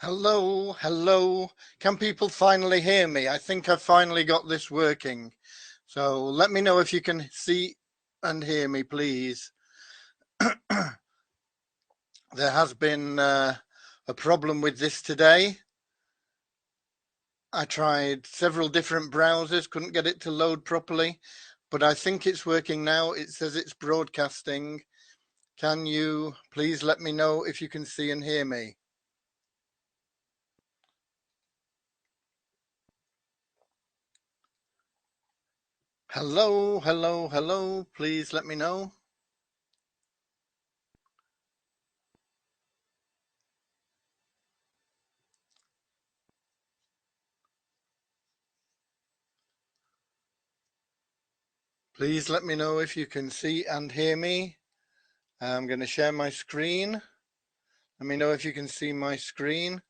Hello, hello. Can people finally hear me? I think I've finally got this working. So let me know if you can see and hear me, please. There has been a problem with this today. I tried several different browsers, couldn't get it to load properly, but I think it's working now. It says it's broadcasting. Can you please let me know if you can see and hear me? Hello, hello, hello. Please let me know. Please let me know if you can see and hear me. I'm going to share my screen. Let me know if you can see my screen.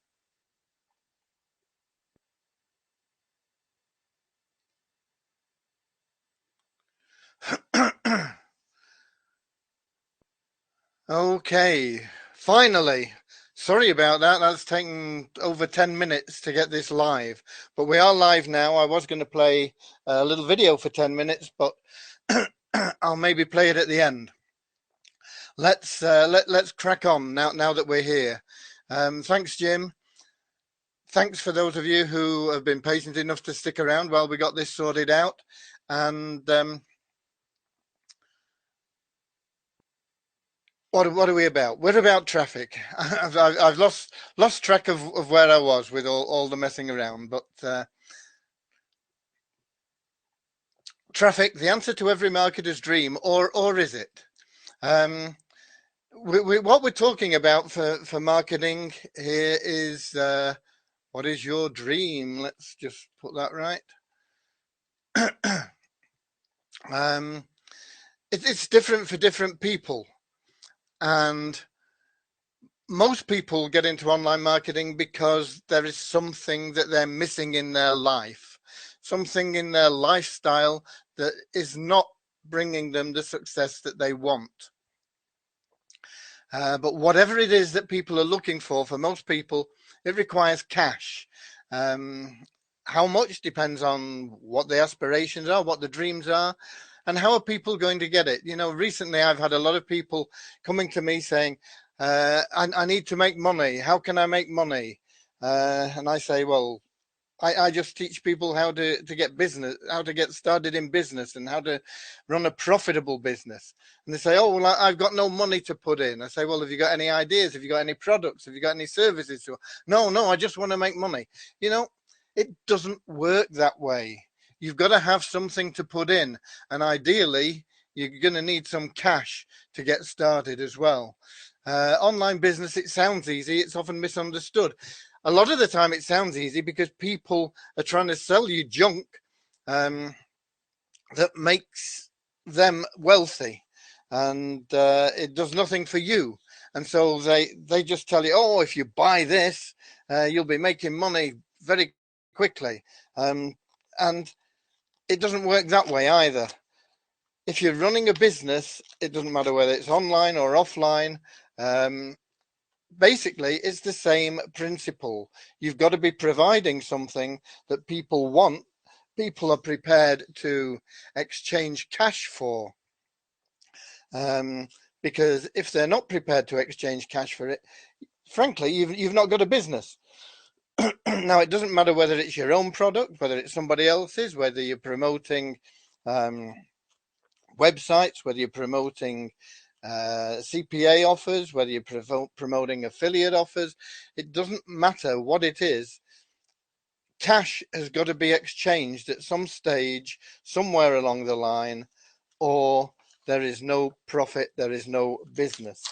Okay, finally. Sorry about that. That's taken over 10 minutes to get this live, but we are live now. I was going to play a little video for 10 minutes, but I'll maybe play it at the end. Let's crack on now that we're here. Thanks, Jim. Thanks for those of you who have been patient enough to stick around while we got this sorted out. And what are we about? We're about traffic. I've lost track of where I was with all the messing around, but traffic, the answer to every marketer's dream, or is it? Um, what we're talking about for marketing here is what is your dream? Let's just put that right. um, it's different for different people, and most people get into online marketing because there is something that they're missing in their life, something in their lifestyle that is not bringing them the success that they want. But whatever it is that people are looking for most people, it requires cash. Um, how much depends on what the aspirations are, what the dreams are, and how are people going to get it. You know, recently I've had a lot of people coming to me saying, I need to make money. How can I make money? And I say, well, I just teach people how to get business, how to get started in business and how to run a profitable business. And they say, oh, well, I've got no money to put in. I say, well, have you got any ideas? Have you got any products? Have you got any services? No, I just want to make money. You know, it doesn't work that way. You've got to have something to put in. And ideally, you're going to need some cash to get started as well. Online business, it sounds easy. It's often misunderstood. A lot of the time it sounds easy because people are trying to sell you junk um, that makes them wealthy, and it does nothing for you. And so they just tell you, oh, if you buy this, you'll be making money very quickly. And it doesn't work that way either. If you're running a business, it doesn't matter whether it's online or offline. Um, Basically it's the same principle. You've got to be providing something that people want, people are prepared to exchange cash for. um, because if they're not prepared to exchange cash for it, frankly, you've not got a business. Now it doesn't matter whether it's your own product, whether it's somebody else's, whether you're promoting um, websites, whether you're promoting CPA offers, whether you're promoting affiliate offers, it doesn't matter what it is. Cash has got to be exchanged at some stage, somewhere along the line, or there is no profit, there is no business.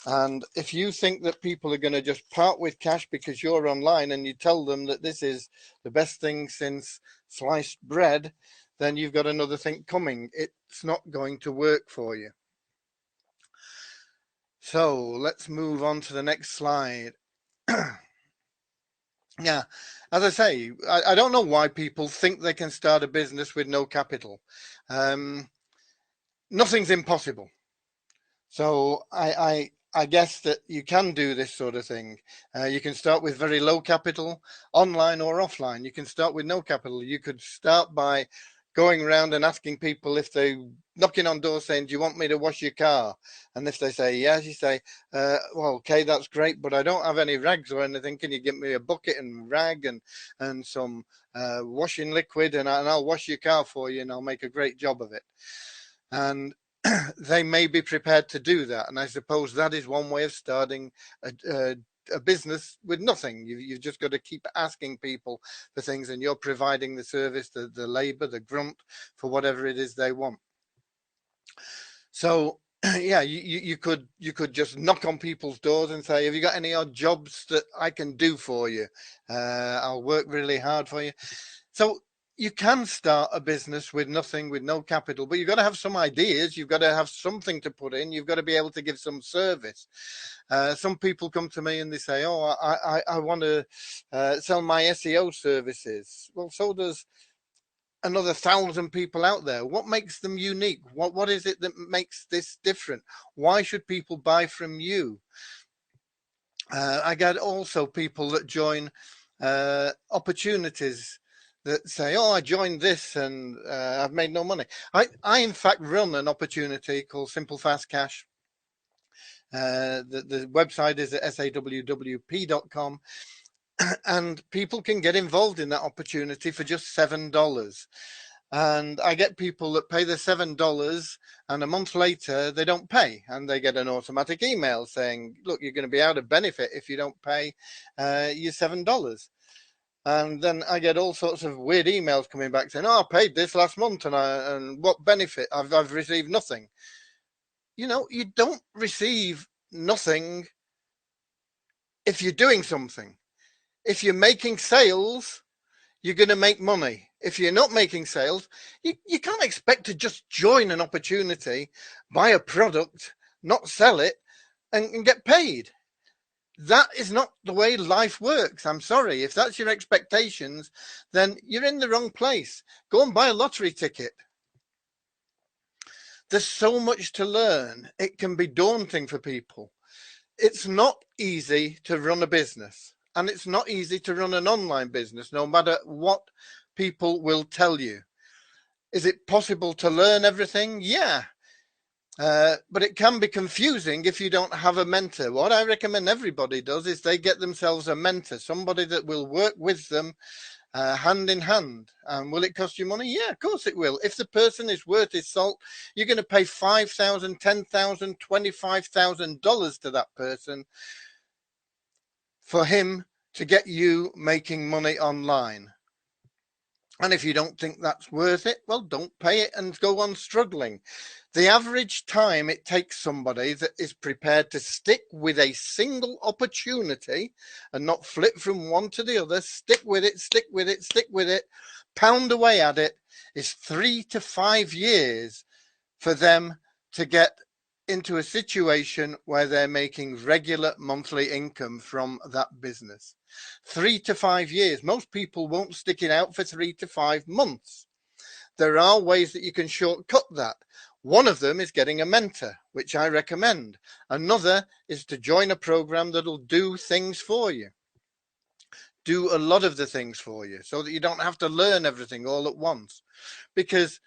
And if you think that people are going to just part with cash because you're online and you tell them that this is the best thing since sliced bread, then you've got another thing coming. It's not going to work for you. So let's move on to the next slide. Yeah, as I say, I don't know why people think they can start a business with no capital. Um, Nothing's impossible. So I guess that you can do this sort of thing. You can start with very low capital, online or offline. You can start with no capital. You could start by going around and asking people if they knocking on doors saying, "Do you want me to wash your car?" And if they say yes, you say, "Well, okay, that's great, but I don't have any rags or anything. Can you give me a bucket and rag and some washing liquid, and I'll wash your car for you, and I'll make a great job of it." And they may be prepared to do that. And I suppose that is one way of starting a business with nothing. You've just got to keep asking people for things, and you're providing the service, the labor, the grunt for whatever it is they want. So yeah, you could just knock on people's doors and say, "Have you got any odd jobs that I can do for you? I'll work really hard for you." So you can start a business with nothing, with no capital, but you've got to have some ideas. You've got to have something to put in. You've got to be able to give some service. Some people come to me and they say, "Oh, I want to sell my SEO services." Well, so does another 1,000 people out there. What makes them unique? What is it that makes this different? Why should people buy from you? I get also people that join opportunities that say, "Oh, I joined this and I've made no money." I in fact run an opportunity called Simple Fast Cash. The website is at sawwp.com, and people can get involved in that opportunity for just $7. And I get people that pay the $7, and a month later they don't pay, and they get an automatic email saying, "Look, you're going to be out of benefit if you don't pay your $7." And then I get all sorts of weird emails coming back saying, "Oh, I paid this last month, and what benefit? I've received nothing." You know, you don't receive nothing if you're doing something. If you're making sales, you're going to make money. If you're not making sales, you can't expect to just join an opportunity, buy a product, not sell it, and get paid. That is not the way life works. I'm sorry. If that's your expectations, then you're in the wrong place. Go and buy a lottery ticket. There's so much to learn. It can be daunting for people. It's not easy to run a business, and it's not easy to run an online business, no matter what people will tell you. Is it possible to learn everything? Yeah. But it can be confusing if you don't have a mentor. What I recommend everybody does is they get themselves a mentor, somebody that will work with them hand in hand. And will it cost you money? Yeah, of course it will. If the person is worth his salt, you're going to pay $5,000, $10,000, $25,000 to that person for him to get you making money online. And if you don't think that's worth it, well, don't pay it and go on struggling. The average time it takes somebody that is prepared to stick with a single opportunity and not flip from one to the other, stick with it, stick with it, stick with it, pound away at it, is 3 to 5 years for them to get into a situation where they're making regular monthly income from that business. 3 to 5 years. Most people won't stick it out for 3 to 5 months. There are ways that you can shortcut that. One of them is getting a mentor, which I recommend. Another is to join a program that'll do things for you. Do a lot of the things for you so that you don't have to learn everything all at once. Because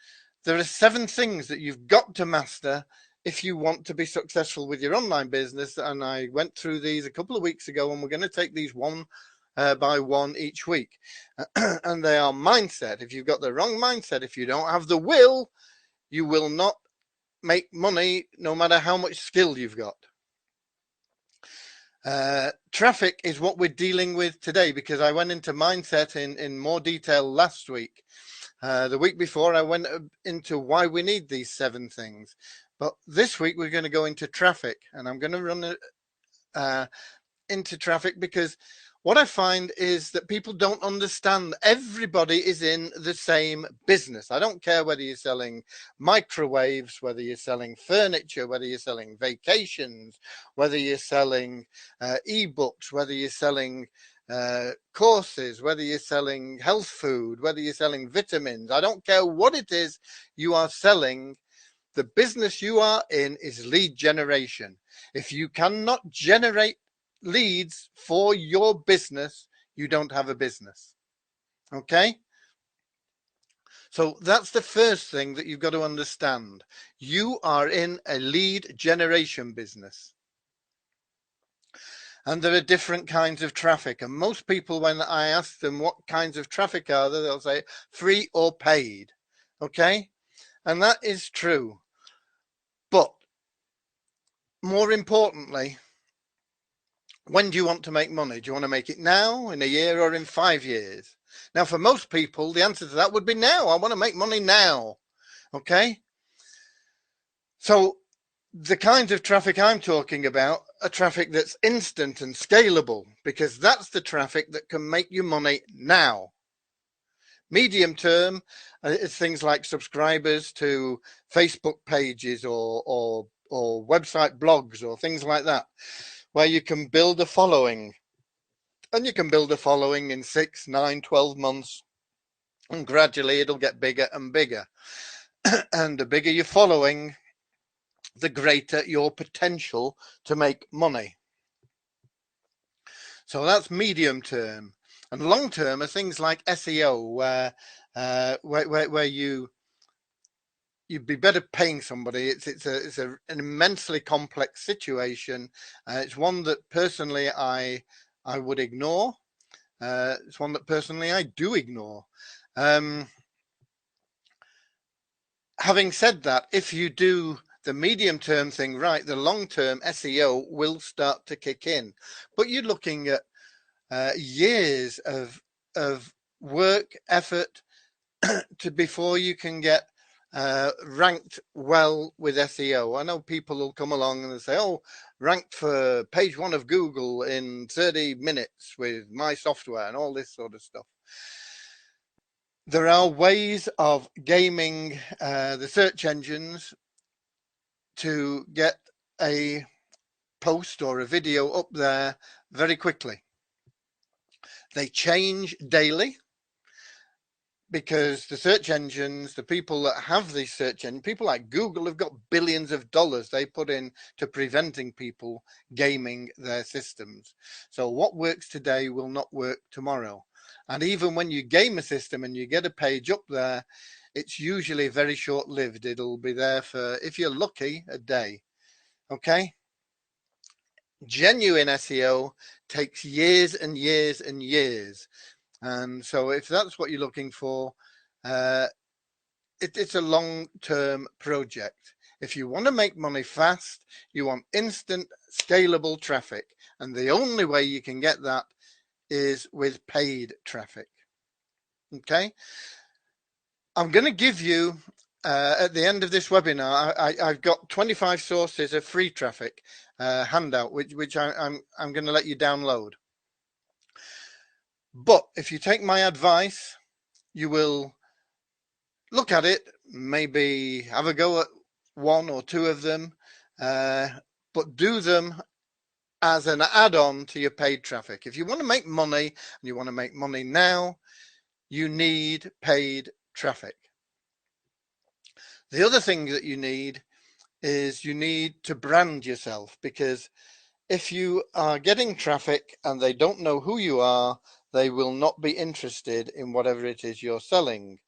there are 7 things that you've got to master if you want to be successful with your online business. And I went through these a couple of weeks ago, and we're going to take these one by one each week. And they are mindset. If you've got the wrong mindset, if you don't have the will, you will not make money no matter how much skill you've got. Traffic is what we're dealing with today, because I went into mindset in more detail last week. The week before, I went into why we need these 7 things. But this week, we're going to go into traffic, and I'm going to run into traffic because what I find is that people don't understand everybody is in the same business. I don't care whether you're selling microwaves, whether you're selling furniture, whether you're selling vacations, whether you're selling ebooks, whether you're selling courses, whether you're selling health food, whether you're selling vitamins. I don't care what it is you are selling. the business you are in is lead generation. If you cannot generate leads for your business, you don't have a business. Okay? So that's the first thing that you've got to understand. You are in a lead generation business. And there are different kinds of traffic. And most people, when I ask them what kinds of traffic are there, they'll say free or paid. Okay? And that is true. But more importantly, when do you want to make money? Do you want to make it now, in a year, or in 5 years? Now, for most people, the answer to that would be now. I want to make money now. Okay? So the kinds of traffic I'm talking about are traffic that's instant and scalable, because that's the traffic that can make you money now. Medium term is things like subscribers to Facebook pages or website blogs or things like that, where you can build a following. And you can build a following in 6, 9, 12 months, and gradually it'll get bigger and bigger. And the bigger your following, the greater your potential to make money. So that's medium term. And long term are things like SEO, where you'd be better paying somebody. It's an immensely complex situation. It's one that personally I would ignore. It's one that personally I do ignore. Having said that, if you do the medium term thing right, the long term SEO will start to kick in. But you're looking at years of work, effort before you can get ranked well with SEO. I know people will come along and say, oh, ranked for page 1 of Google in 30 minutes with my software and all this sort of stuff. There are ways of gaming the search engines to get a post or a video up there very quickly. They change daily, because the search engines, the people that have these search engines, people like Google have got billions of dollars they put in to preventing people gaming their systems. So what works today will not work tomorrow. And even when you game a system and you get a page up there, it's usually very short-lived. It'll be there for, if you're lucky, a day. Okay? Genuine SEO takes years and years and years. And so if that's what you're looking for, it's a long-term project. If you want to make money fast, you want instant, scalable traffic. And the only way you can get that is with paid traffic. Okay? I'm going to give you, at the end of this webinar, I've got 25 sources of free traffic handout, which I'm going to let you download. But if you take my advice, you will look at it, maybe have a go at 1 or 2 of them, but do them as an add-on to your paid traffic. If you want to make money, and you want to make money now, you need paid traffic. The other thing that you need is you need to brand yourself, because if you are getting traffic and they don't know who you are, they will not be interested in whatever it is you're selling.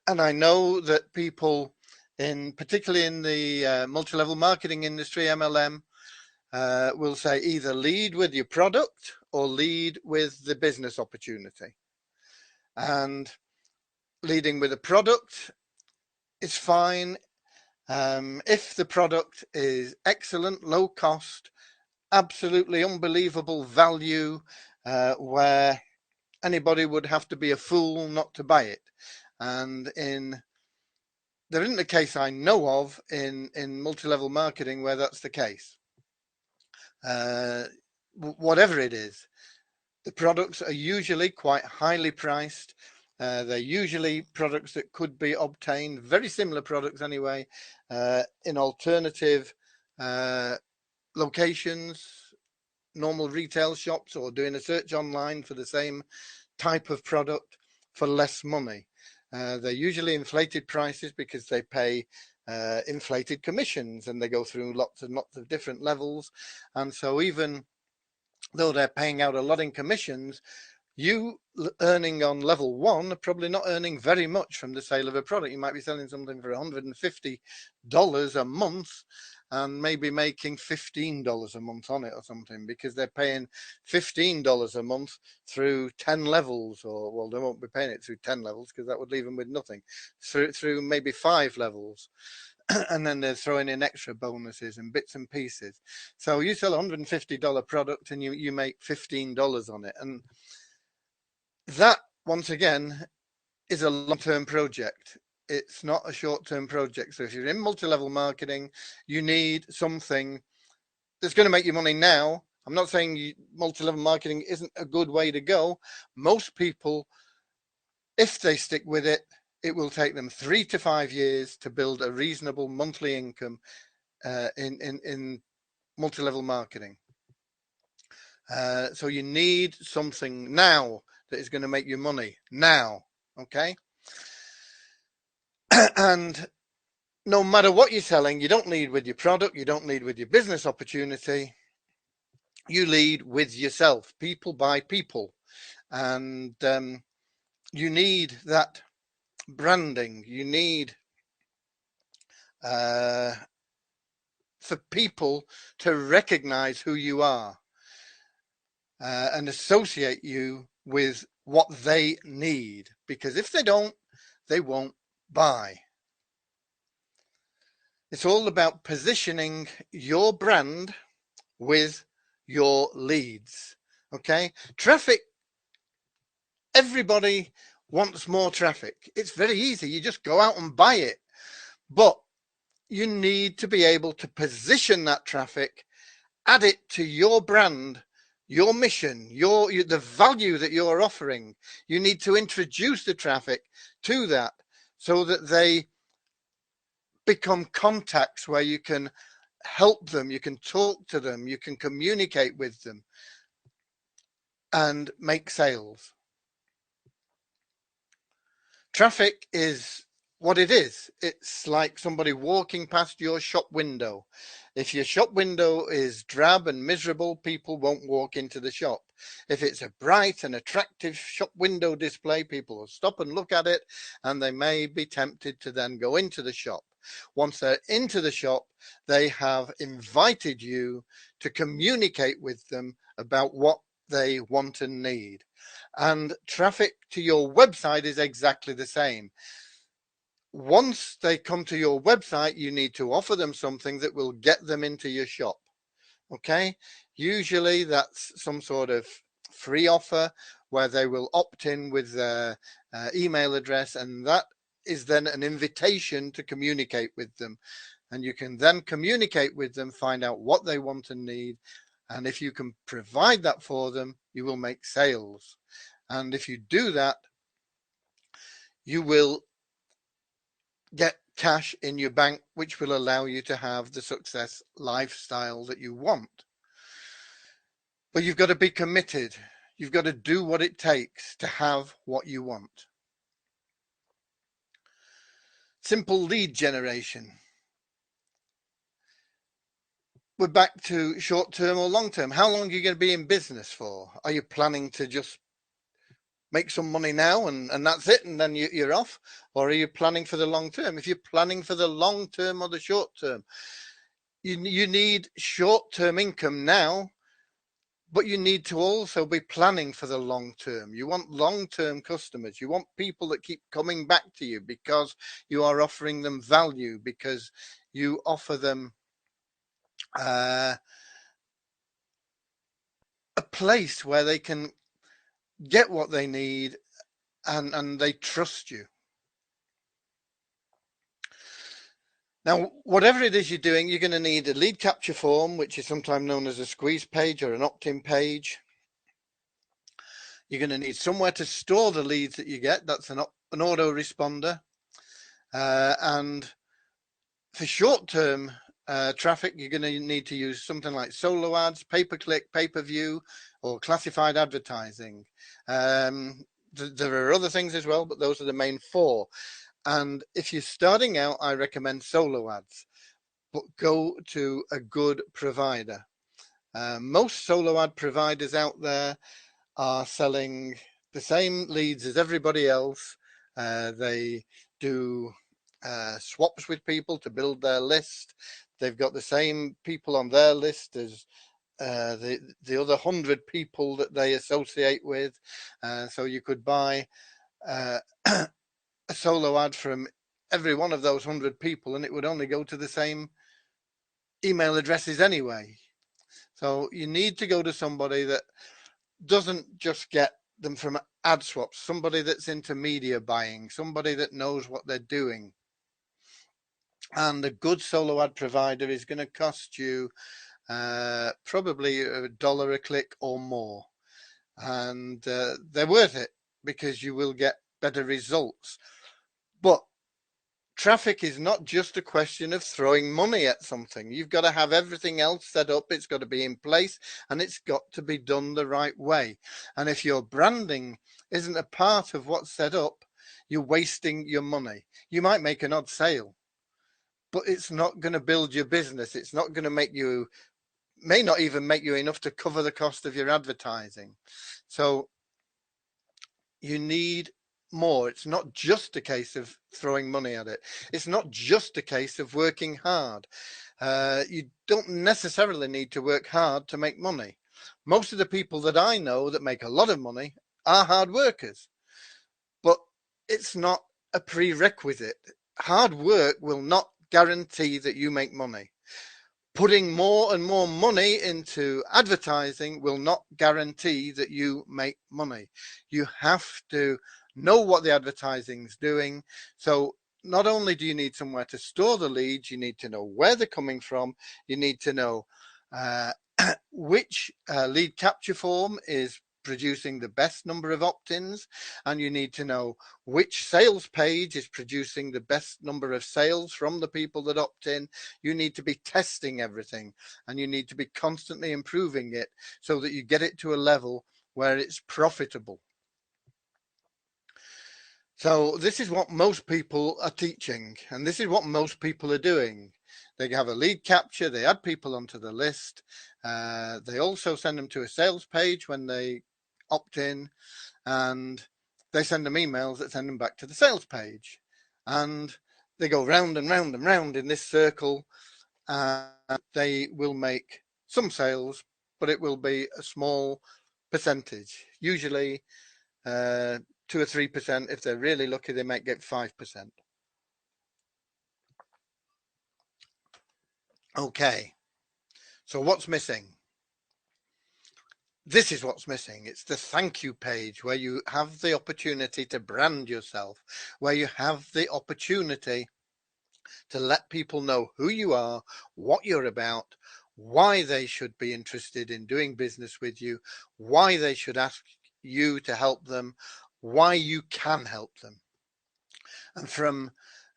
And I know that people, particularly in the multi-level marketing industry, MLM, will say either lead with your product or lead with the business opportunity. And leading with a product is fine if the product is excellent, low cost, absolutely unbelievable value, where anybody would have to be a fool not to buy it. And there isn't a case I know of in multi-level marketing where that's the case. Whatever it is, the products are usually quite highly priced. They're usually products that could be obtained, very similar products anyway, in alternative locations, normal retail shops, or doing a search online for the same type of product for less money. They're usually inflated prices because they pay inflated commissions, and they go through lots and lots of different levels. And so even though they're paying out a lot in commissions, you earning on level 1 are probably not earning very much from the sale of a product. You might be selling something for $150 a month and maybe making $15 a month on it or something, because they're paying $15 a month through 10 levels, or well, they won't be paying it through 10 levels because that would leave them with nothing, through maybe 5 levels. And then they're throwing in extra bonuses and bits and pieces. So you sell a $150 product and you make $15 on it. And that, once again, is a long-term project. It's not a short-term project. So if you're in multi-level marketing, you need something that's going to make you money now. I'm not saying multi-level marketing isn't a good way to go. Most people, if they stick with it, it will take them 3 to 5 years to build a reasonable monthly income in multi-level marketing. So you need something now that is going to make you money now. Okay. And no matter what you're selling, you don't lead with your product, you don't lead with your business opportunity, you lead with yourself. People buy people. And you need that branding. You need for people to recognize who you are and associate you with what they need, because if they don't, they won't buy. It's all about positioning your brand with your leads. Okay, traffic, everybody wants more traffic. It's very easy, you just go out and buy it, but you need to be able to position that traffic, add it to your brand, your mission, the value that you're offering. You need to introduce the traffic to that so that they become contacts where you can help them, you can talk to them, you can communicate with them and make sales. Traffic is what it is. It's like somebody walking past your shop window. If your shop window is drab and miserable, people won't walk into the shop. If it's a bright and attractive shop window display, people will stop and look at it, and they may be tempted to then go into the shop. Once they're into the shop, they have invited you to communicate with them about what they want and need. And traffic to your website is exactly the same. Once they come to your website, you need to offer them something that will get them into your shop. Okay, usually that's some sort of free offer where they will opt in with their email address, and that is then an invitation to communicate with them. And you can then communicate with them, find out what they want and need, and if you can provide that for them, you will make sales. And if you do that, you will get cash in your bank, which will allow you to have the success lifestyle that you want. But you've got to be committed. You've got to do what it takes to have what you want. Simple lead generation. We're back to short term or long term. How long are you going to be in business for? Are you planning to just make some money now and that's it, and then you're off? Or are you planning for the long term? If you're planning for the long term or the short term, you need short term income now, but you need to also be planning for the long term. You want long term customers. You want people that keep coming back to you because you are offering them value, because you offer them a place where they can get what they need, and they trust you. Now, whatever it is you're doing, you're going to need a lead capture form, which is sometimes known as a squeeze page or an opt-in page. You're going to need somewhere to store the leads that you get. That's an autoresponder. And for short-term traffic, you're going to need to use something like solo ads, pay-per-click, pay-per-view, or classified advertising. There are other things as well, but those are the main 4. And if you're starting out, I recommend solo ads, but go to a good provider. Most solo ad providers out there are selling the same leads as everybody else. They do swaps with people to build their list. They've got the same people on their list as the other 100 people that they associate with. So you could buy a solo ad from every one of those 100 people, and it would only go to the same email addresses anyway. So you need to go to somebody that doesn't just get them from ad swaps, somebody that's into media buying, somebody that knows what they're doing. And a good solo ad provider is going to cost you probably $1 a click or more. And they're worth it because you will get better results. But traffic is not just a question of throwing money at something. You've got to have everything else set up. It's got to be in place, and it's got to be done the right way. And if your branding isn't a part of what's set up, you're wasting your money. You might make an odd sale, but it's not going to build your business. It's not going to make you, may not even make you enough to cover the cost of your advertising. So you need more. It's not just a case of throwing money at it. It's not just a case of working hard. You don't necessarily need to work hard to make money. Most of the people that I know that make a lot of money are hard workers, but it's not a prerequisite. Hard work will not guarantee that you make money. Putting more and more money into advertising will not guarantee that you make money. You have to know what the advertising's doing. So not only do you need somewhere to store the leads, you need to know where they're coming from. You need to know which lead capture form is producing the best number of opt-ins, and you need to know which sales page is producing the best number of sales from the people that opt in. You need to be testing everything, and you need to be constantly improving it so that you get it to a level where it's profitable. So this is what most people are teaching, and this is what most people are doing. They have a lead capture, they add people onto the list. They also send them to a sales page when they opt in, and they send them emails that send them back to the sales page. And they go round and round and round in this circle, and they will make some sales, but it will be a small percentage. Usually 2 or 3%. If they're really lucky, they might get 5%. Okay, so what's missing? This is what's missing. It's the thank you page where you have the opportunity to brand yourself, where you have the opportunity to let people know who you are, what you're about, why they should be interested in doing business with you, why they should ask you to help them, why you can help them. And from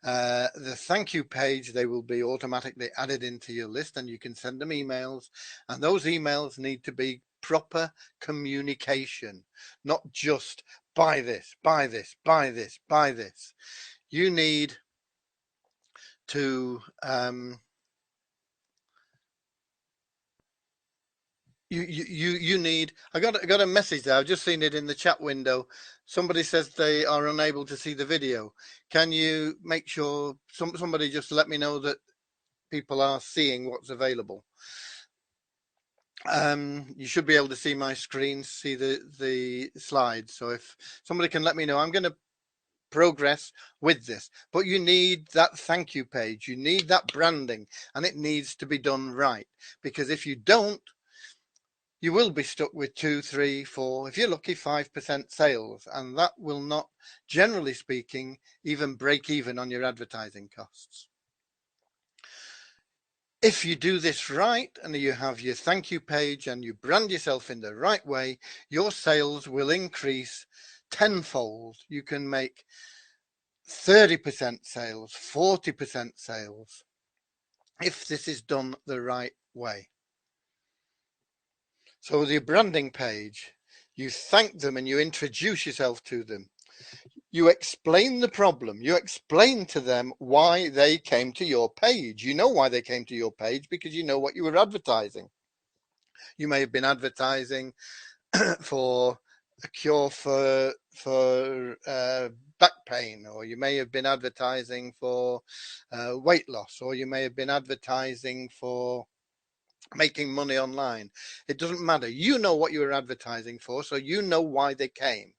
the thank you page, they will be automatically added into your list, and you can send them emails. And those emails need to be proper communication, not just buy this, buy this, buy this, buy this. You need to you need. I got a message there. I've just seen it in the chat window. Somebody says they are unable to see the video. Can you make sure somebody just let me know that people are seeing what's available? You should be able to see my screen, see the slides. So if somebody can let me know, I'm going to progress with this. But you need that thank you page. You need that branding, and it needs to be done right. Because if you don't, you will be stuck with 2, 3, 4, if you're lucky, 5% sales, and that will not, generally speaking, even break even on your advertising costs. If you do this right and you have your thank you page and you brand yourself in the right way, your sales will increase tenfold. You can make 30% sales, 40% sales, if this is done the right way. So the branding page, you thank them and you introduce yourself to them. You explain the problem. You explain to them why they came to your page. You know why they came to your page because you know what you were advertising. You may have been advertising for a cure for back pain, or you may have been advertising for weight loss, or you may have been advertising for making money online. It doesn't matter. You know what you were advertising for, so you know why they came.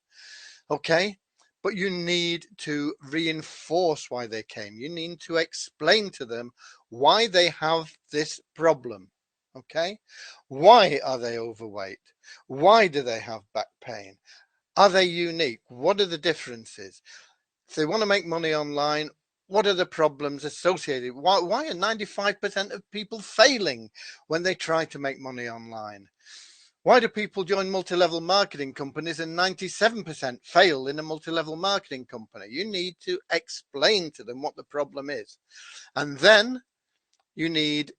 Okay? But you need to reinforce why they came. You need to explain to them why they have this problem. Okay? Why are they overweight? Why do they have back pain? Are they unique? What are the differences? If they want to make money online, what are the problems associated? Why are 95% of people failing when they try to make money online? Why do people join multi-level marketing companies and 97% fail in a multi-level marketing company? You need to explain to them what the problem is. And then you need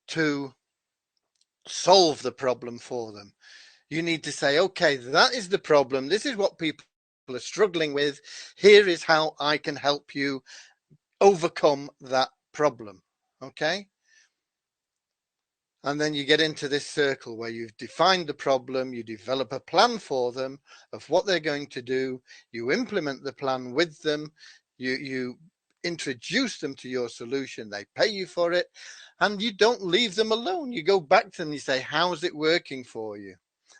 to solve the problem for them. You need to say, okay, that is the problem. This is what people are struggling with. Here is how I can help you overcome that problem. Okay? And then you get into this circle where you've defined the problem, you develop a plan for them of what they're going to do, you implement the plan with them, you introduce them to your solution, they pay you for it, and you don't leave them alone. You go back to them and you say, how's it working for you?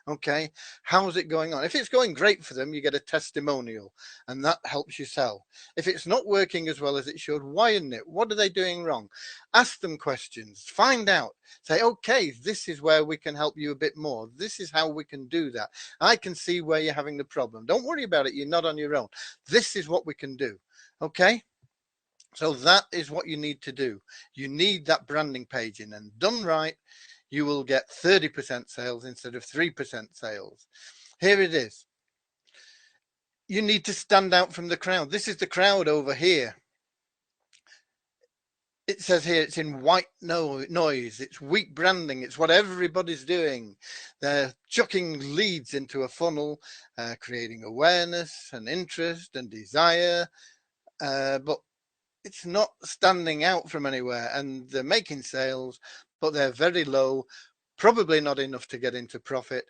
Okay, how's it going on? If it's going great for them, you get a testimonial and that helps you sell. If it's not working as well as it should, why isn't it? What are they doing wrong? Ask them questions, find out, say, okay, this is where we can help you a bit more. This is how we can do that. I can see where you're having the problem. Don't worry about it. You're not on your own. This is what we can do. Okay. So that is what you need to do. You need that branding page in, and done right, you will get 30% sales instead of 3% sales. Here it is. You need to stand out from the crowd. This is the crowd over here. It says here it's in white noise. It's weak branding. It's what everybody's doing. They're chucking leads into a funnel, creating awareness and interest and desire. But it's not standing out from anywhere, and they're making sales, but they're very low, probably not enough to get into profit,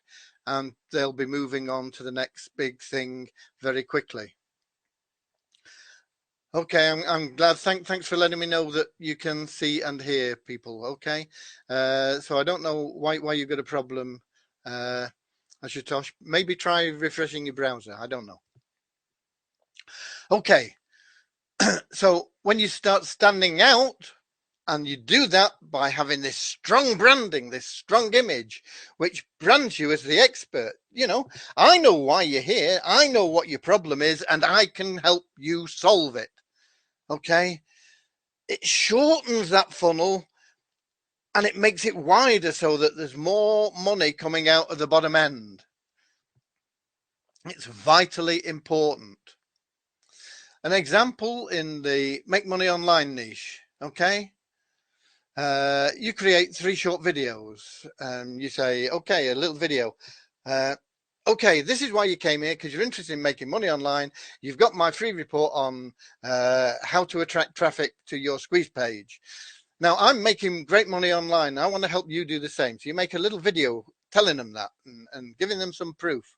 and they'll be moving on to the next big thing very quickly. Okay, I'm glad. Thanks for letting me know that you can see and hear people. Okay, so I don't know why you've got a problem, Ashutosh. Maybe try refreshing your browser. I don't know. Okay, so when you start standing out, and you do that by having this strong branding, this strong image, which brands you as the expert. You know, I know why you're here. I know what your problem is, and I can help you solve it. Okay. It shortens that funnel and it makes it wider so that there's more money coming out of the bottom end. It's vitally important. An example in the make money online niche. Okay. You create 3 short videos and you say, okay, a little video. Okay, this is why you came here, because you're interested in making money online. You've got my free report on how to attract traffic to your squeeze page. Now, I'm making great money online. I want to help you do the same. So you make a little video telling them that and giving them some proof.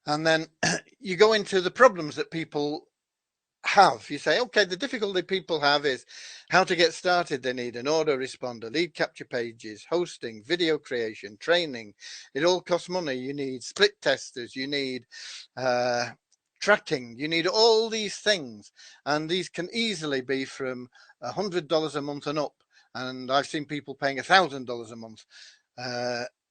And then you go into the problems that people have. You say, okay, the difficulty people have is how to get started. They need an autoresponder, lead capture pages, hosting, video creation, training. It all costs money. You need split testers. You need tracking. You need all these things. And these can easily be from $100 a month and up. And I've seen people paying $1,000 a month.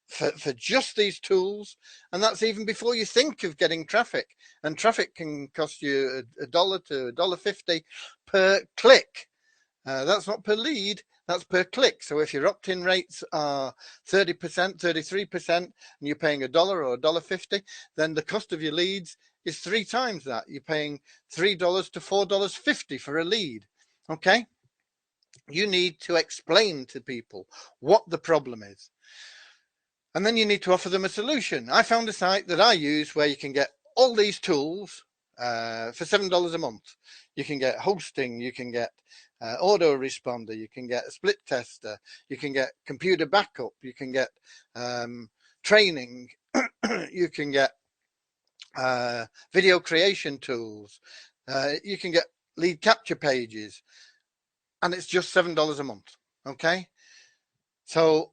For just these tools, and that's even before you think of getting traffic. And traffic can cost you $1 to $1.50 per click. That's not per lead, that's per click. So if your opt-in rates are 30%, 33%, and you're paying $1 or $1.50, then the cost of your leads is 3 times that. You're paying $3 to $4.50 for a lead. Okay, you need to explain to people what the problem is. And then you need to offer them a solution. I found a site that I use where you can get all these tools for $7 a month. You can get hosting, you can get autoresponder, you can get a split tester, you can get computer backup, you can get training, you can get video creation tools, you can get lead capture pages, and it's just $7 a month. Okay, so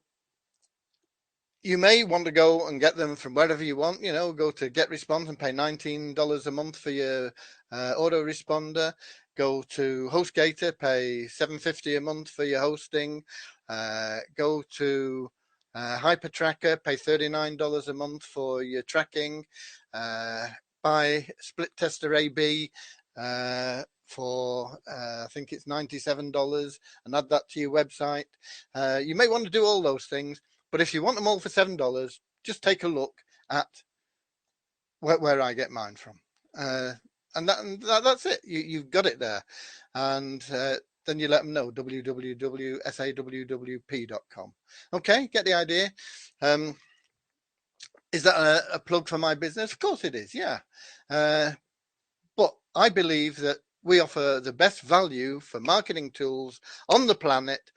you may want to go and get them from wherever you want. You know, go to GetResponse and pay $19 a month for your autoresponder. Go to HostGator, pay $7.50 a month for your hosting. Go to HyperTracker, pay $39 a month for your tracking. Buy Split Tester AB for I think it's $97 and add that to your website. You may want to do all those things, but if you want them all for $7, just take a look at where I get mine from. And that's it. You've got it there. And then you let them know, www.sawwp.com. Okay, get the idea. Is that a plug for my business? Of course it is, yeah. But I believe that we offer the best value for marketing tools on the planet,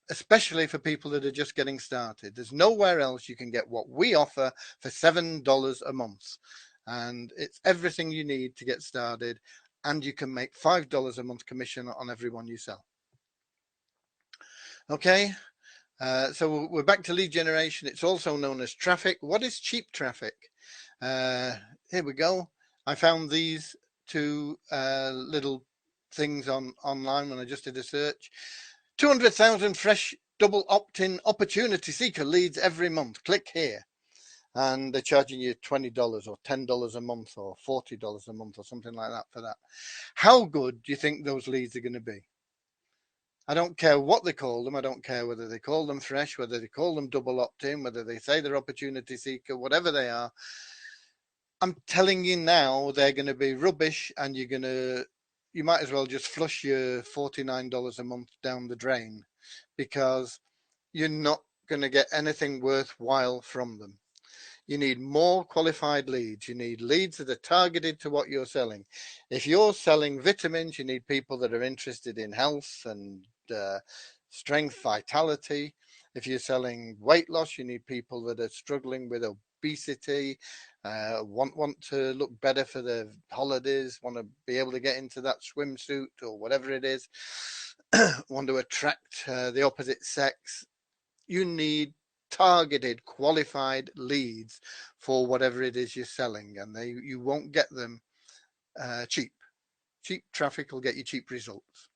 especially for people that are just getting started. There's nowhere else you can get what we offer for $7 a month. And it's everything you need to get started. And you can make $5 a month commission on every one you sell. Okay, so we're back to lead generation. It's also known as traffic. What is cheap traffic? Here we go. I found these two little things online when I just did a search. 200,000 fresh double opt-in opportunity seeker leads every month. Click here. And they're charging you $20 or $10 a month or $40 a month or something like that for that. How good do you think those leads are going to be? I don't care what they call them. I don't care whether they call them fresh, whether they call them double opt-in, whether they say they're opportunity seeker, whatever they are. I'm telling you now, they're going to be rubbish, and you might as well just flush your $49 a month down the drain, because you're not going to get anything worthwhile from them. You need more qualified leads. You need leads that are targeted to what you're selling. If you're selling vitamins, you need people that are interested in health and strength, vitality. If you're selling weight loss, you need people that are struggling with obesity, want to look better for their holidays, want to be able to get into that swimsuit or whatever it is, want to attract the opposite sex. You need targeted, qualified leads for whatever it is you're selling, and you won't get them cheap. Cheap traffic will get you cheap results.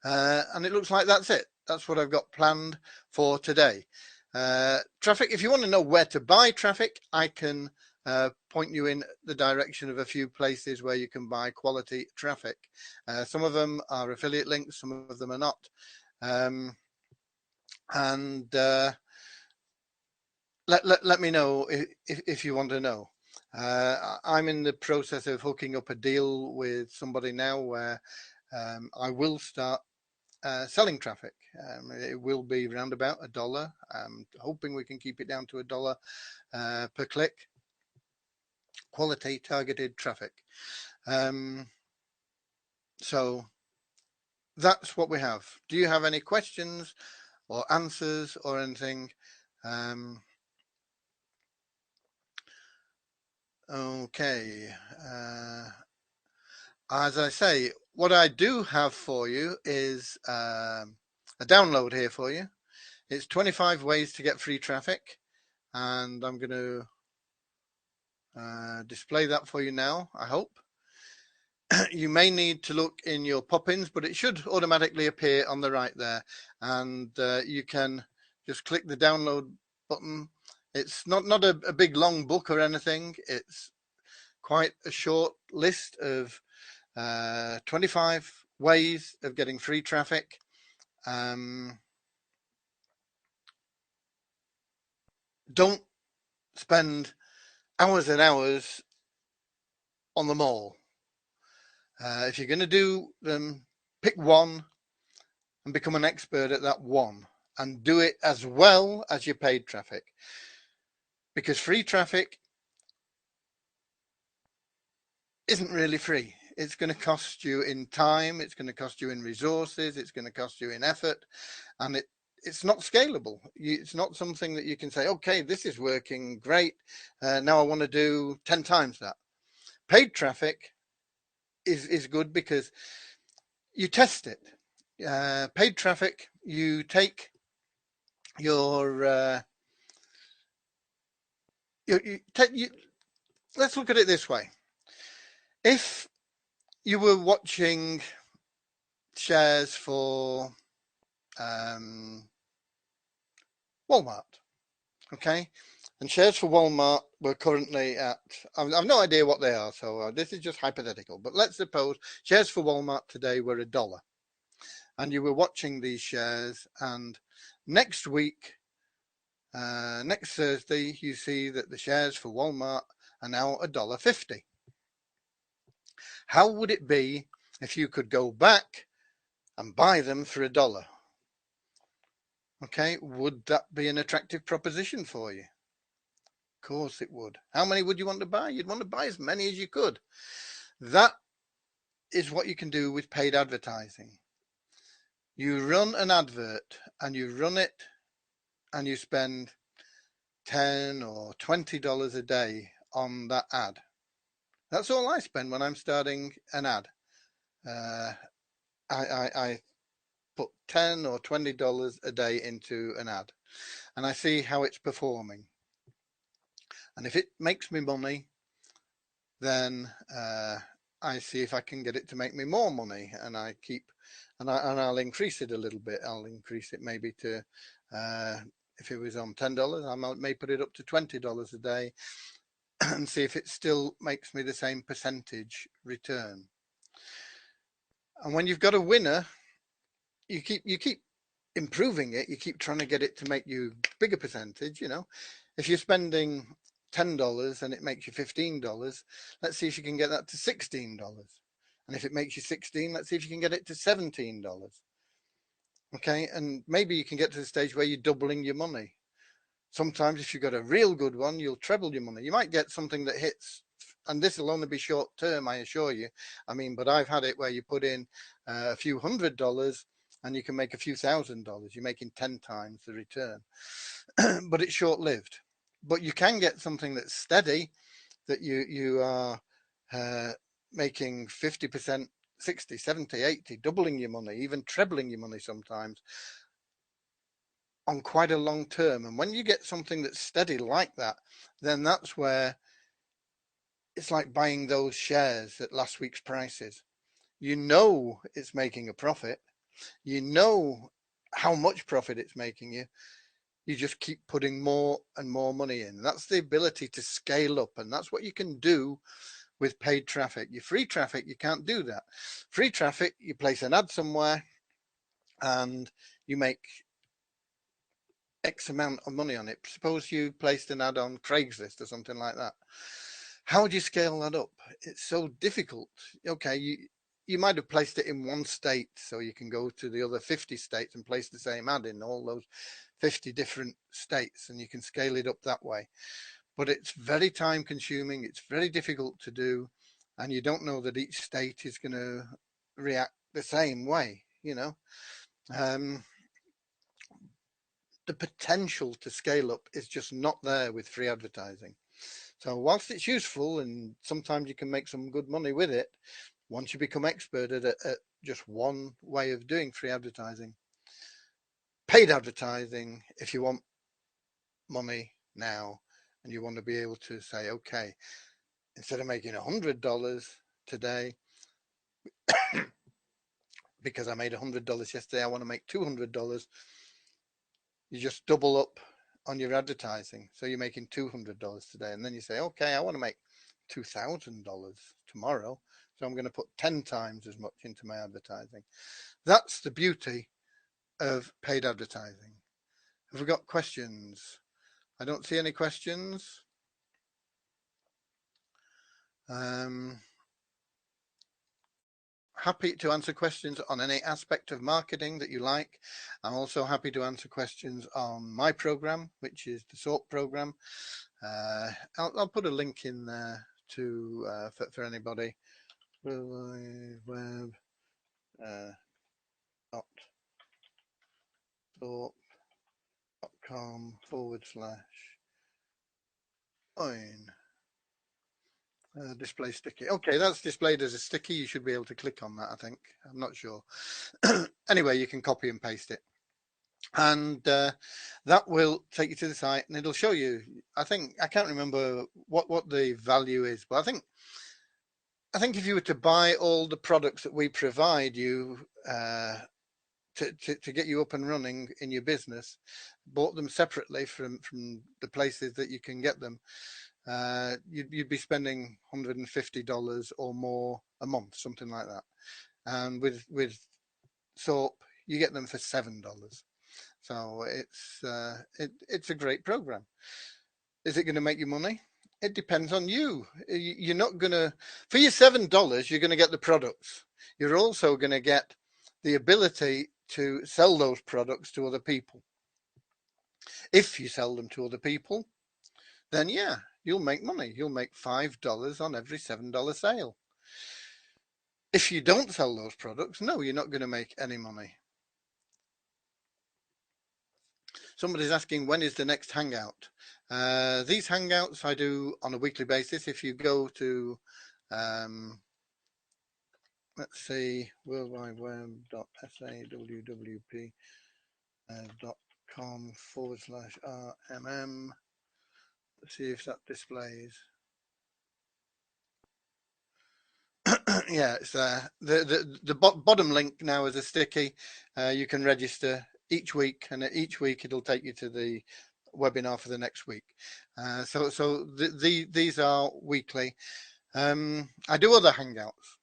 And it looks like that's it. That's what I've got planned for today. Traffic, if you want to know where to buy traffic, I can point you in the direction of a few places where you can buy quality traffic. Some of them are affiliate links, some of them are not. And let me know if you want to know. I'm in the process of hooking up a deal with somebody now where I will start selling traffic. It will be around about $1. I'm hoping we can keep it down to $1 per click. Quality targeted traffic. So that's what we have. Do you have any questions or answers or anything? Okay. As I say, what I do have for you is a download here for you. It's 25 ways to get free traffic, and I'm going to display that for you now, I hope. You may need to look in your pop-ins, but it should automatically appear on the right there, and you can just click the download button. It's not a big long book or anything. It's quite a short list of 25 ways of getting free traffic. Don't spend hours and hours on them all. If you're going to do them, pick one and become an expert at that one, and do it as well as your paid traffic. Because free traffic isn't really free. It's going to cost you in time, it's going to cost you in resources, it's going to cost you in effort, and it's not scalable. It's not something that you can say, okay, this is working great. Now I want to do 10 times that. Paid traffic is good because you test it. Paid traffic, you take your, let's look at it this way. If you were watching shares for Walmart, okay, and shares for Walmart were currently at, I've no idea what they are, so this is just hypothetical, but let's suppose shares for Walmart today were $1, and you were watching these shares, and next week, next Thursday, you see that the shares for Walmart are now $1.50. How would it be if you could go back and buy them for $1? Okay, would that be an attractive proposition for you? Of course it would. How many would you want to buy? You'd want to buy as many as you could. That is what you can do with paid advertising. You run an advert and you run it and you spend $10 or $20 a day on that ad. That's all I spend when I'm starting an ad. I put $10 or $20 a day into an ad, and I see how it's performing. And if it makes me money, then I see if I can get it to make me more money, and I'll increase it a little bit. I'll increase it maybe to, if it was on $10, I may put it up to $20 a day, and see if it still makes me the same percentage return. And when you've got a winner, you keep improving it. You keep trying to get it to make you bigger percentage. If you're spending $10 and it makes you $15, let's see if you can get that to $16. And if it makes you 16, let's see if you can get it to $17. Okay, and maybe you can get to the stage where you're doubling your money. Sometimes if you've got a real good one, you'll treble your money. You might get something that hits, and this will only be short term, I assure you. But I've had it where you put in a few $100 and you can make a few $1,000. You're making 10 times the return, but it's short lived. But you can get something that's steady, that you are making 50%, 60, 70, 80, doubling your money, even trebling your money sometimes, on quite a long term. And when you get something that's steady like that, then that's where it's like buying those shares at last week's prices. It's making a profit. How much profit it's making you. You just keep putting more and more money in. That's the ability to scale up, and that's what you can do with paid traffic. Your free traffic, you can't do that. Free traffic, you place an ad somewhere and you make X amount of money on it. Suppose you placed an ad on Craigslist or something like that. How would you scale that up? It's so difficult. Okay, you might have placed it in one state, so you can go to the other 50 states and place the same ad in all those 50 different states, and you can scale it up that way. But it's very time consuming, it's very difficult to do, and you don't know that each state is going to react the same way. The potential to scale up is just not there with free advertising. So whilst it's useful and sometimes you can make some good money with it, once you become expert at just one way of doing free advertising, paid advertising, if you want money now and you want to be able to say, okay, instead of making $100 today, because I made $100 yesterday, I want to make $200. You just double up on your advertising. So you're making $200 today. And then you say, okay, I want to make $2,000 tomorrow. So I'm going to put 10 times as much into my advertising. That's the beauty of paid advertising. Have we got questions? I don't see any questions. Happy to answer questions on any aspect of marketing that you like. I'm also happy to answer questions on my program, which is the SOAP program. I'll put a link in there to for anybody. Web dot thorpe.com/oin display sticky. Okay, that's displayed as a sticky. You should be able to click on that, I think. I'm not sure. Anyway, you can copy and paste it. And that will take you to the site, and it'll show you. I can't remember what the value is, but I think if you were to buy all the products that we provide you to get you up and running in your business, bought them separately from the places that you can get them, you'd be spending $150 or more a month, something like that. And with Thorpe, you get them for $7. So it's a great program. Is it going to make you money? It depends on you. You're not going to, for your $7, you're going to get the products. You're also going to get the ability to sell those products to other people. If you sell them to other people, then yeah, you'll make money. You'll make $5 on every $7 sale. If you don't sell those products, no, you're not going to make any money. Somebody's asking, when is the next hangout? These hangouts I do on a weekly basis. If you go to, let's see, worldwideweb.sawp.com/RMM. Let's see if that displays. Yeah, it's the bottom link now is a sticky. You can register each week, and each week it'll take you to the webinar for the next week. So these are weekly. I do other hangouts,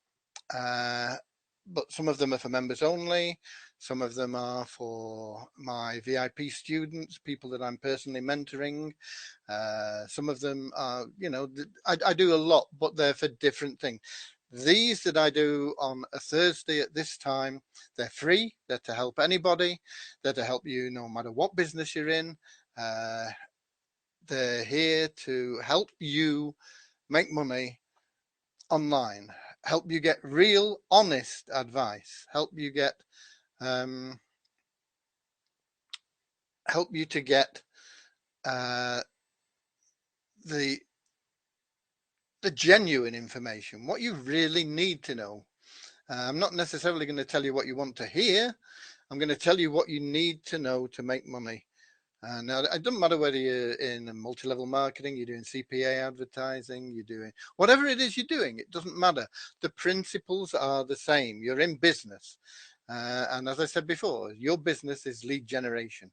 but some of them are for members only. Some of them are for my VIP students, people that I'm personally mentoring. Some of them are, I do a lot, but they're for different things. These that I do on a Thursday at this time, they're free. They're to help anybody. They're to help you no matter what business you're in. They're here to help you make money online, help you get real, honest advice, help you to get the genuine information, what you really need to know. I'm not necessarily going to tell you what you want to hear. I'm going to tell you what you need to know to make money. Now, it doesn't matter whether you're in multi-level marketing, you're doing CPA advertising, you're doing whatever it is you're doing, it doesn't matter. The principles are the same. You're in business. And as I said before, your business is lead generation.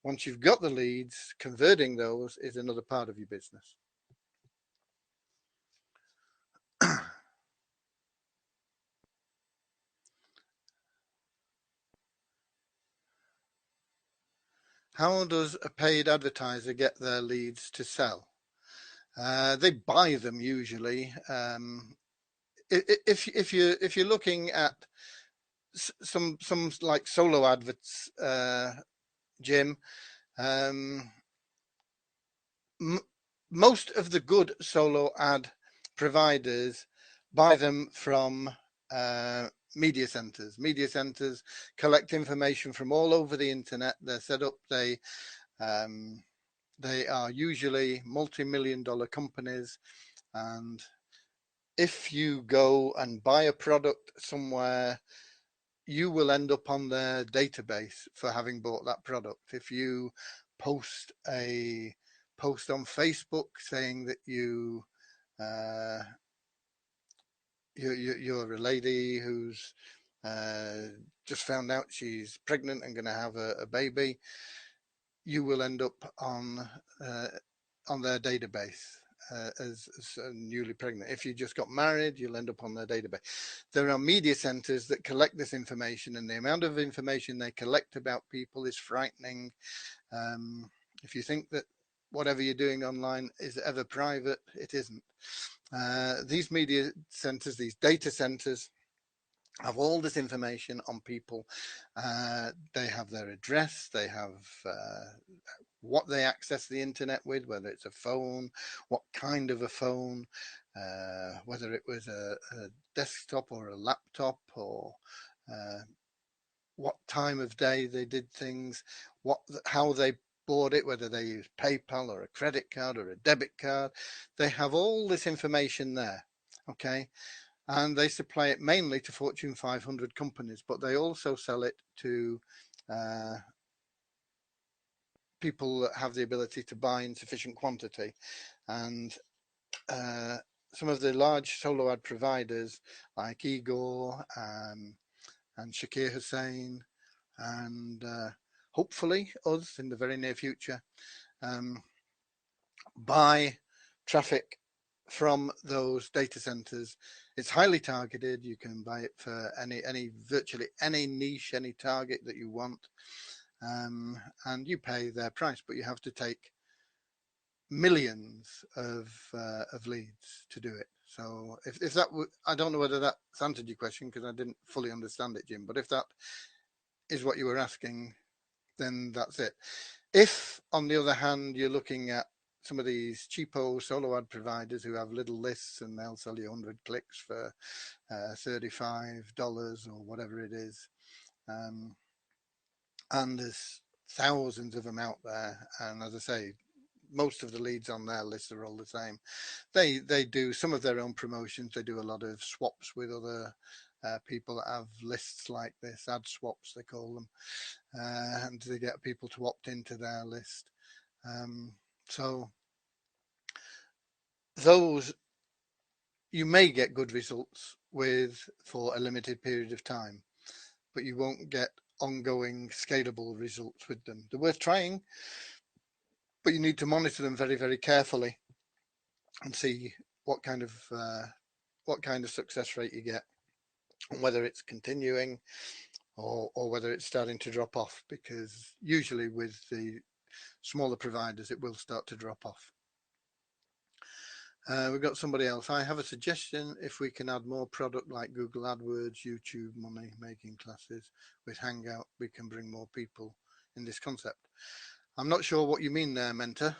Once you've got the leads, converting those is another part of your business. How does a paid advertiser get their leads to sell? They buy them usually. If you're looking at some like solo adverts, Jim, most of the good solo ad providers buy them from media centers. Media centers collect information from all over the internet. They're set up. They are usually multi-million-dollar companies, and if you go and buy a product somewhere, you will end up on their database for having bought that product. If you post a post on Facebook saying that you're a lady who's just found out she's pregnant and going to have a baby, you will end up on their database as newly pregnant. If you just got married, you'll end up on their database. There are media centers that collect this information, and the amount of information they collect about people is frightening. If you think that whatever you're doing online is ever private, it isn't. These media centers, these data centers, have all this information on people. They have their address, they have what they access the internet with, whether it's a phone, what kind of a phone, whether it was a desktop or a laptop, or uh, what time of day they did things, how they bought it, whether they used PayPal or a credit card or a debit card. They have all this information there. Okay. And they supply it mainly to Fortune 500 companies, but they also sell it to uh, people that have the ability to buy in sufficient quantity. And some of the large solo ad providers like Igor and Shakir Hussain and hopefully us in the very near future um, buy traffic from those data centers. It's highly targeted. You can buy it for virtually any niche, any target that you want, and you pay their price. But you have to take millions of leads to do it. So if that I don't know whether that's answered your question because I didn't fully understand it, Jim. But if that is what you were asking, then that's it. If, on the other hand, you're looking at some of these cheapo solo ad providers who have little lists and they'll sell you 100 clicks for $35 or whatever it is, and there's thousands of them out there, and as I say, most of the leads on their list are all the same. They do some of their own promotions. They do a lot of swaps with other people that have lists like this, ad swaps they call them, and they get people to opt into their list. So those you may get good results with for a limited period of time, but you won't get ongoing scalable results with them. They're worth trying, but you need to monitor them very, very carefully and see what kind of success rate you get, and whether it's continuing or whether it's starting to drop off, because usually with the smaller providers it will start to drop off. We've got somebody else. I have a suggestion. If we can add more product like Google AdWords, YouTube money making classes with Hangout, we can bring more people in this concept. I'm not sure what you mean there, Mentor.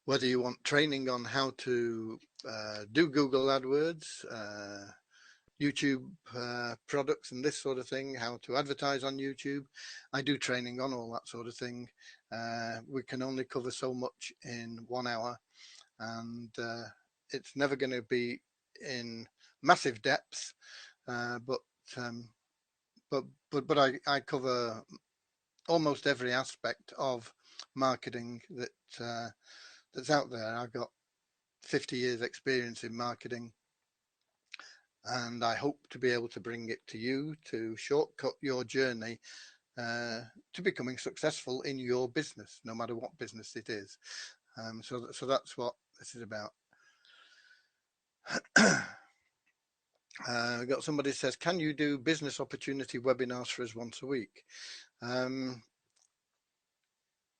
Whether you want training on how to do Google AdWords, YouTube products and this sort of thing, how to advertise on YouTube. I do training on all that sort of thing. We can only cover so much in 1 hour, and it's never going to be in massive depths, but I cover almost every aspect of marketing that's out there. I've got 50 years experience in marketing, and I hope to be able to bring it to you to shortcut your journey to becoming successful in your business, no matter what business it is. So that's what this is about. We got somebody says, can you do business opportunity webinars for us once a week?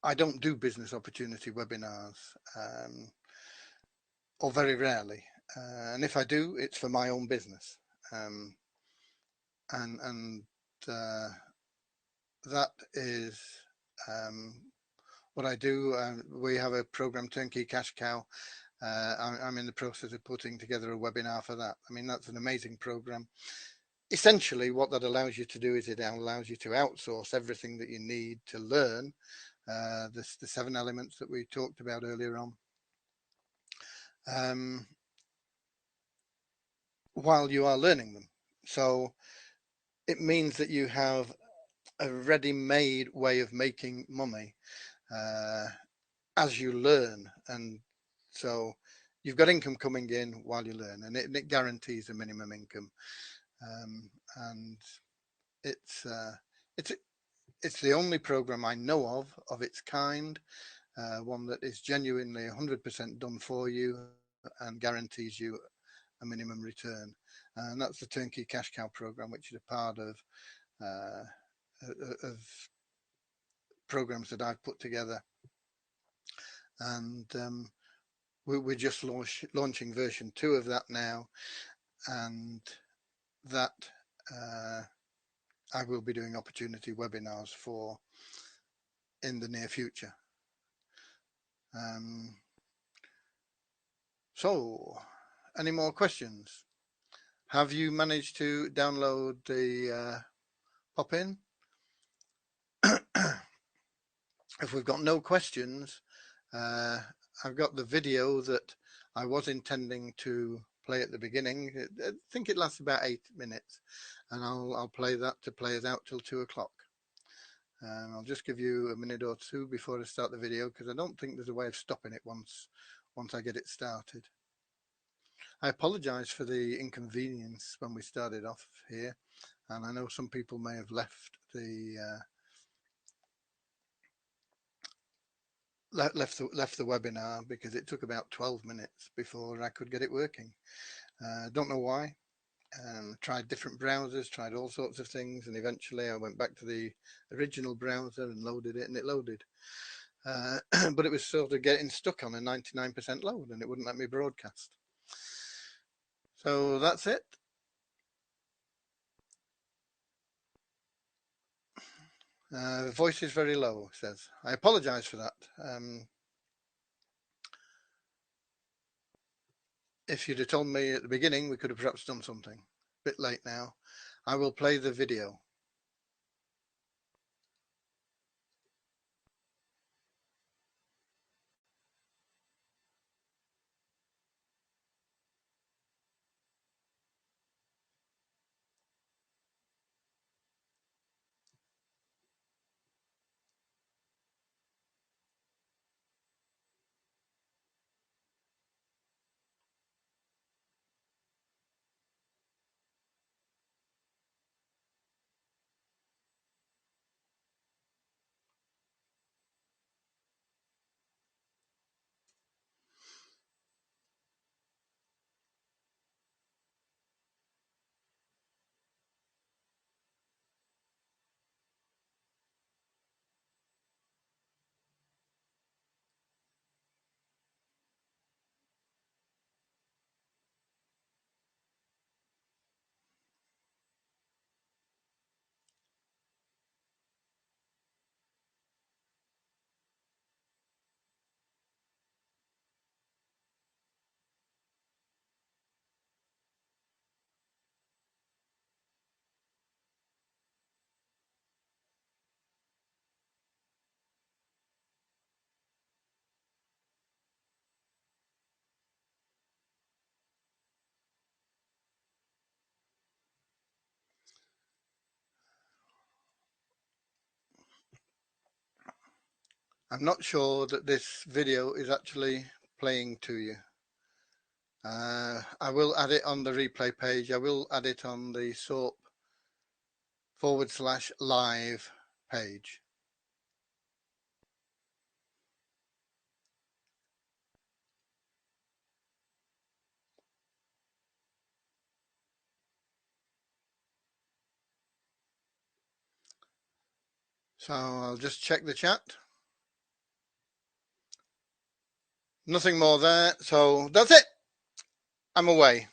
I don't do business opportunity webinars, or very rarely. And if I do, it's for my own business. And that is what I do. We have a program, Turnkey Cash Cow. I'm in the process of putting together a webinar for that. I mean, that's an amazing program. Essentially, what that allows you to do is it allows you to outsource everything that you need to learn the 7 elements that we talked about earlier on, while you are learning them. So it means that you have a ready-made way of making money as you learn, and so you've got income coming in while you learn, and it guarantees a minimum income, and it's the only program I know of its kind, one that is genuinely 100% done for you and guarantees you a minimum return, and that's the Turnkey Cash Cow program, which is a part of programs that I've put together. And we're just launching version 2 of that now, and that I will be doing opportunity webinars for in the near future. So, any more questions? Have you managed to download the pop-in? If we've got no questions, I've got the video that I was intending to play at the beginning. I think it lasts about 8 minutes, and I'll play that to play us out till 2 o'clock. I'll just give you a minute or two before I start the video, because I don't think there's a way of stopping it once I get it started. I apologize for the inconvenience when we started off here, and I know some people may have left the webinar because it took about 12 minutes before I could get it working. Don't know why. Tried different browsers, tried all sorts of things, and eventually I went back to the original browser and loaded it, and it loaded. But it was sort of getting stuck on a 99% load, and it wouldn't let me broadcast. So that's it. The voice is very low, says. I apologize for that. If you'd have told me at the beginning, we could have perhaps done something. A bit late now. I will play the video. I'm not sure that this video is actually playing to you. I will add it on the replay page. I will add it on the SOAP/live page. So I'll just check the chat. Nothing more there. So that's it. I'm away.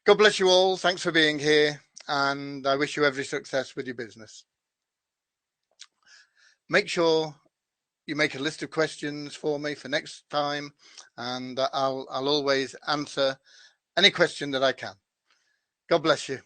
God bless you all. Thanks for being here. And I wish you every success with your business. Make sure you make a list of questions for me for next time, and I'll always answer any question that I can. God bless you.